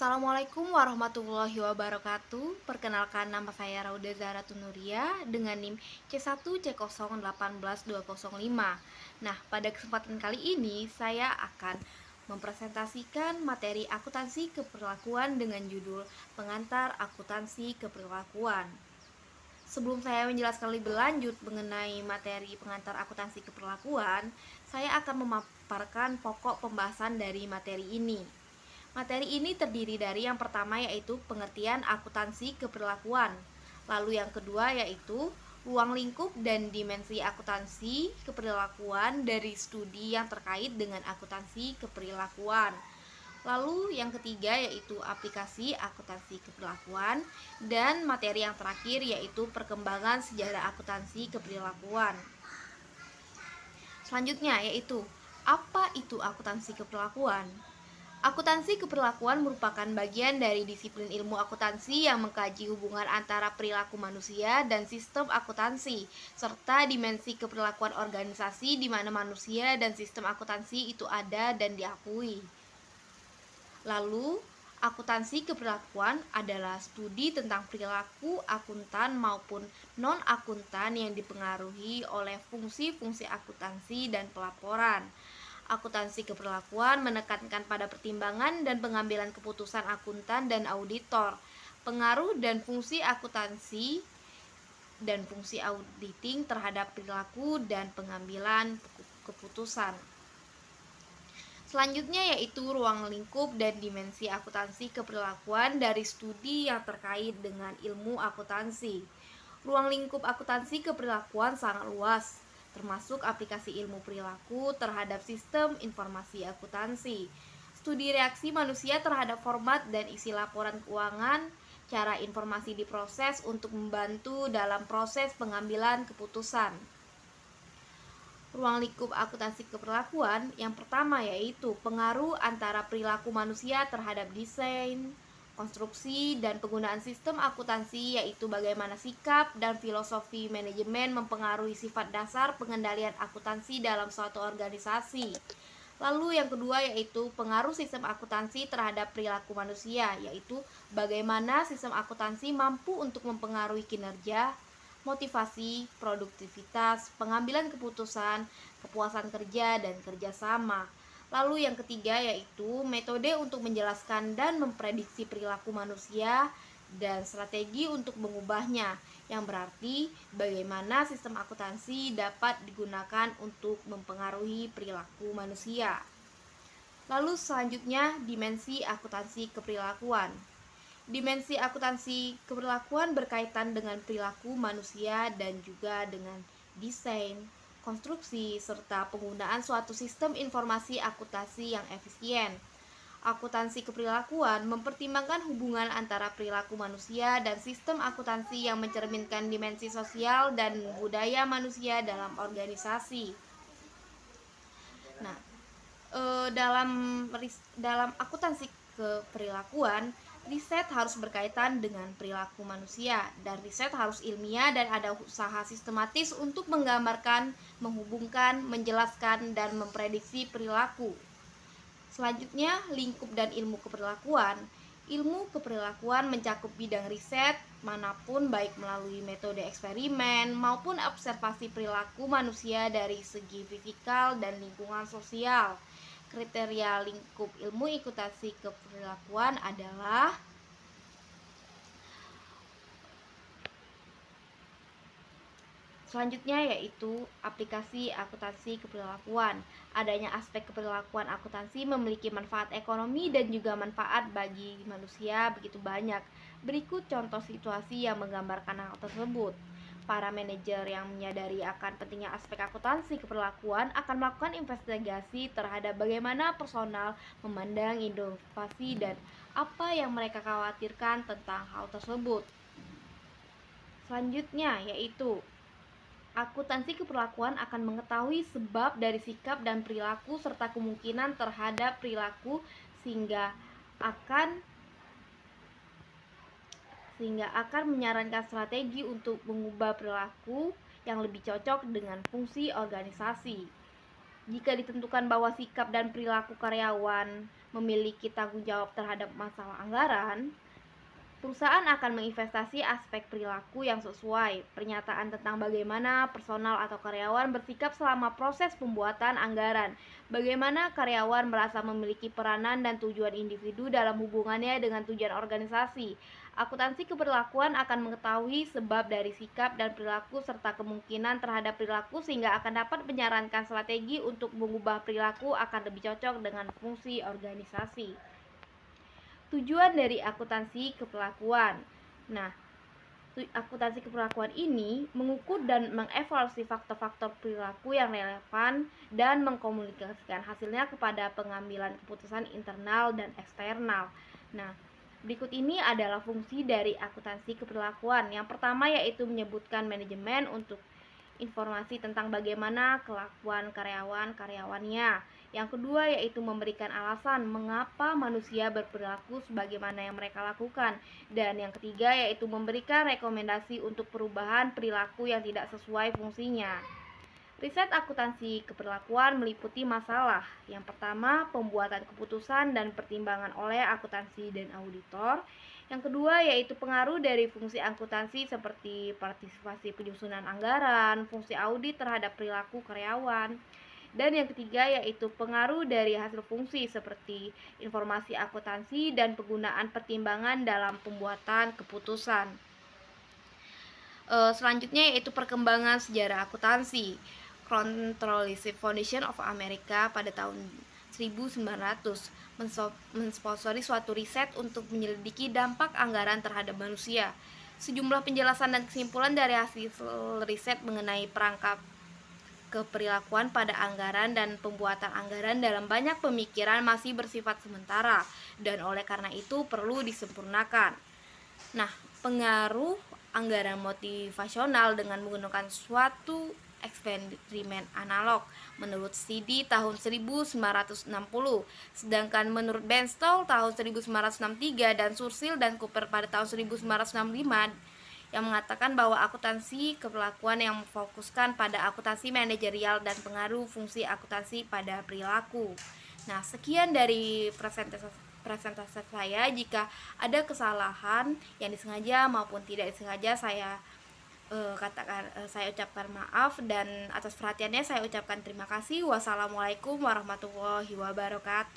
Assalamualaikum warahmatullahi wabarakatuh. Perkenalkan, nama saya Rauda Zahra Tunuria dengan NIM C1C08112005. Nah, pada kesempatan kali ini saya akan mempresentasikan materi akuntansi keperlakuan dengan judul Pengantar Akuntansi Keperlakuan. Sebelum saya menjelaskan lebih lanjut mengenai materi pengantar akuntansi keperlakuan, saya akan memaparkan pokok pembahasan dari materi ini. Materi ini terdiri dari yang pertama yaitu pengertian akuntansi keperlakuan. Lalu yang kedua yaitu ruang lingkup dan dimensi akuntansi keperlakuan dari studi yang terkait dengan akuntansi keperlakuan. Lalu yang ketiga yaitu aplikasi akuntansi keperlakuan, dan materi yang terakhir yaitu perkembangan sejarah akuntansi keperlakuan. Selanjutnya yaitu apa itu akuntansi keperlakuan? Akuntansi keperlakuan merupakan bagian dari disiplin ilmu akuntansi yang mengkaji hubungan antara perilaku manusia dan sistem akuntansi, serta dimensi keperlakuan organisasi di mana manusia dan sistem akuntansi itu ada dan diakui. Lalu, akuntansi keperlakuan adalah studi tentang perilaku akuntan maupun non-akuntan yang dipengaruhi oleh fungsi-fungsi akuntansi dan pelaporan. Akuntansi keperlakuan menekankan pada pertimbangan dan pengambilan keputusan akuntan dan auditor, pengaruh dan fungsi akuntansi dan fungsi auditing terhadap perilaku dan pengambilan keputusan. Selanjutnya yaitu ruang lingkup dan dimensi akuntansi keperlakuan dari studi yang terkait dengan ilmu akuntansi. Ruang lingkup akuntansi keperlakuan sangat luas, termasuk aplikasi ilmu perilaku terhadap sistem informasi akuntansi, studi reaksi manusia terhadap format dan isi laporan keuangan, cara informasi diproses untuk membantu dalam proses pengambilan keputusan. Ruang lingkup akuntansi keperlakuan yang pertama yaitu pengaruh antara perilaku manusia terhadap desain, konstruksi, dan penggunaan sistem akuntansi, yaitu bagaimana sikap dan filosofi manajemen mempengaruhi sifat dasar pengendalian akuntansi dalam suatu organisasi. Lalu yang kedua yaitu pengaruh sistem akuntansi terhadap perilaku manusia, yaitu bagaimana sistem akuntansi mampu untuk mempengaruhi kinerja, motivasi, produktivitas, pengambilan keputusan, kepuasan kerja, dan kerjasama. Lalu yang ketiga yaitu metode untuk menjelaskan dan memprediksi perilaku manusia dan strategi untuk mengubahnya, yang berarti bagaimana sistem akuntansi dapat digunakan untuk mempengaruhi perilaku manusia. Lalu selanjutnya dimensi akuntansi keperilakuan. Dimensi akuntansi keperlakuan berkaitan dengan perilaku manusia dan juga dengan desain, konstruksi, serta penggunaan suatu sistem informasi akuntansi yang efisien. Akuntansi keperilakuan mempertimbangkan hubungan antara perilaku manusia dan sistem akuntansi yang mencerminkan dimensi sosial dan budaya manusia dalam organisasi. Nah, dalam akuntansi keperilakuan, riset harus berkaitan dengan perilaku manusia, dan riset harus ilmiah dan ada usaha sistematis untuk menggambarkan, menghubungkan, menjelaskan, dan memprediksi perilaku. Selanjutnya, lingkup dan ilmu keperilakuan. Ilmu keperilakuan mencakup bidang riset manapun, baik melalui metode eksperimen maupun observasi perilaku manusia dari segi fisikal dan lingkungan sosial. Kriteria lingkup ilmu akuntansi keperilakuan adalah selanjutnya yaitu aplikasi akuntansi keperilakuan. Adanya aspek keperilakuan akuntansi memiliki manfaat ekonomi dan juga manfaat bagi manusia begitu banyak. Berikut contoh situasi yang menggambarkan hal tersebut. Para manajer yang menyadari akan pentingnya aspek akuntansi keperilakuan akan melakukan investigasi terhadap bagaimana personal memandang inovasi dan apa yang mereka khawatirkan tentang hal tersebut. Selanjutnya yaitu akuntansi keperlakuan akan mengetahui sebab dari sikap dan perilaku serta kemungkinan terhadap perilaku sehingga akan menyarankan strategi untuk mengubah perilaku yang lebih cocok dengan fungsi organisasi. Jika ditentukan bahwa sikap dan perilaku karyawan memiliki tanggung jawab terhadap masalah anggaran, perusahaan akan menginvestasi aspek perilaku yang sesuai, pernyataan tentang bagaimana personal atau karyawan bersikap selama proses pembuatan anggaran, bagaimana karyawan merasa memiliki peranan dan tujuan individu dalam hubungannya dengan tujuan organisasi. Akuntansi keberlakuan akan mengetahui sebab dari sikap dan perilaku serta kemungkinan terhadap perilaku sehingga akan dapat menyarankan strategi untuk mengubah perilaku akan lebih cocok dengan fungsi organisasi. Tujuan dari akuntansi keperlakuan. Nah, akuntansi keperlakuan ini mengukur dan mengevaluasi faktor-faktor perilaku yang relevan dan mengkomunikasikan hasilnya kepada pengambilan keputusan internal dan eksternal. Nah, berikut ini adalah fungsi dari akuntansi keperlakuan. Yang pertama yaitu menyebutkan manajemen untuk informasi tentang bagaimana kelakuan karyawan-karyawannya. Yang kedua yaitu memberikan alasan mengapa manusia berperilaku sebagaimana yang mereka lakukan. Dan yang ketiga yaitu memberikan rekomendasi untuk perubahan perilaku yang tidak sesuai fungsinya. Riset akuntansi keperlakuan meliputi masalah. Yang pertama, pembuatan keputusan dan pertimbangan oleh akuntansi dan auditor. Yang kedua yaitu pengaruh dari fungsi akuntansi seperti partisipasi penyusunan anggaran, fungsi audit terhadap perilaku karyawan. Dan yang ketiga yaitu pengaruh dari hasil fungsi seperti informasi akuntansi dan penggunaan pertimbangan dalam pembuatan keputusan. Selanjutnya yaitu perkembangan sejarah akuntansi. Controllership Foundation of America pada tahun 1900 mensponsori suatu riset untuk menyelidiki dampak anggaran terhadap manusia. Sejumlah penjelasan dan kesimpulan dari hasil riset mengenai perangkap keperilakuan pada anggaran dan pembuatan anggaran dalam banyak pemikiran masih bersifat sementara dan oleh karena itu perlu disempurnakan. Nah, pengaruh anggaran motivasional dengan menggunakan suatu eksperimen analog menurut CD tahun 1960, sedangkan menurut Benstoll tahun 1963 dan Sursil dan Cooper pada tahun 1965 yang mengatakan bahwa akuntansi keperlakuan yang memfokuskan pada akuntansi manajerial dan pengaruh fungsi akuntansi pada perilaku. Nah, sekian dari presentasi saya. Jika ada kesalahan yang disengaja maupun tidak disengaja saya saya ucapkan maaf, dan atas perhatiannya saya ucapkan terima kasih. Wassalamualaikum warahmatullahi wabarakatuh.